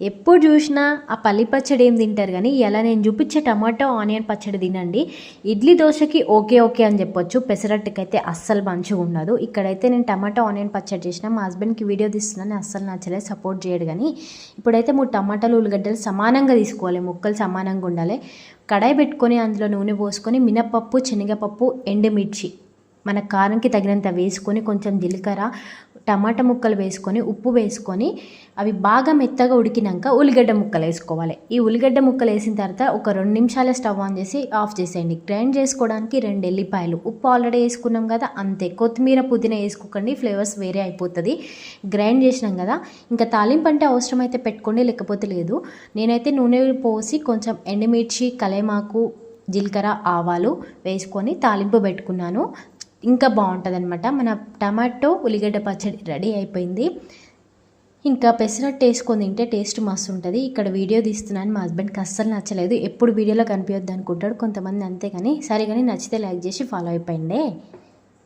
ఎప్పుడు చూసినా ఆ పల్లి పచ్చడి ఏం తింటారు కానీ ఇలా నేను చూపించే టమాటో ఆనియన్ పచ్చడి తినండి. ఇడ్లీ దోశకి ఓకే ఓకే అని చెప్పొచ్చు, పెసరట్టుకైతే అస్సలు మంచిగా ఉండదు. ఇక్కడైతే నేను టమాటో ఆనియన్ పచ్చడి చేసిన, మా హస్బెండ్కి వీడియో తీస్తున్నాను, అస్సలు నచ్చలేదు, సపోర్ట్ చేయడు. కానీ ఇప్పుడైతే 3 టమాటాలు ఉల్లిగడ్డలు సమానంగా తీసుకోవాలి, ముక్కలు సమానంగా ఉండాలి. కడాయి పెట్టుకొని అందులో నూనె పోసుకొని మినపప్పు, శనగపప్పు, ఎండుమిర్చి మన కారంకి తగినంత వేసుకొని, కొంచెం జీలకర్ర, టమాటా ముక్కలు వేసుకొని, ఉప్పు వేసుకొని అవి బాగా మెత్తగా ఉడికినాక ఉల్లిగడ్డ ముక్కలు వేసుకోవాలి. ఈ ఉల్లిగడ్డ ముక్కలు వేసిన తర్వాత ఒక 2 నిమిషాల స్టవ్ ఆన్ చేసి ఆఫ్ చేసేయండి. గ్రైండ్ చేసుకోవడానికి 2 ఎల్లిపాయలు, ఉప్పు ఆల్రెడీ వేసుకున్నాం కదా అంతే. కొత్తిమీర పుదీనా వేసుకోకండి, ఫ్లేవర్స్ వేరే అయిపోతుంది. గ్రైండ్ చేసినాం కదా, ఇంకా తాలింపు అంటే అవసరమైతే పెట్టుకోండి, లేకపోతే లేదు. నేనైతే నూనె పోసి కొంచెం ఎండుమిర్చి, కలేమాకు, జీలకర్ర, ఆవాలు వేసుకొని తాలింపు పెట్టుకున్నాను. ఇంకా బాగుంటుంది అనమాట. మన టమాటో ఉల్లిగడ్డ పచ్చడి రెడీ అయిపోయింది. ఇంకా పెసరట్టు వేసుకొని తింటే టేస్ట్ మస్తు ఉంటుంది. ఇక్కడ వీడియో తీస్తున్నాను, మా హస్బెండ్కి అస్సలు నచ్చలేదు. ఎప్పుడు వీడియోలో కనిపించొద్దు అనుకుంటాడు కొంతమంది, అంతే. కానీ సరే కానీ నచ్చితే లైక్ చేసి ఫాలో అయిపోయిండే.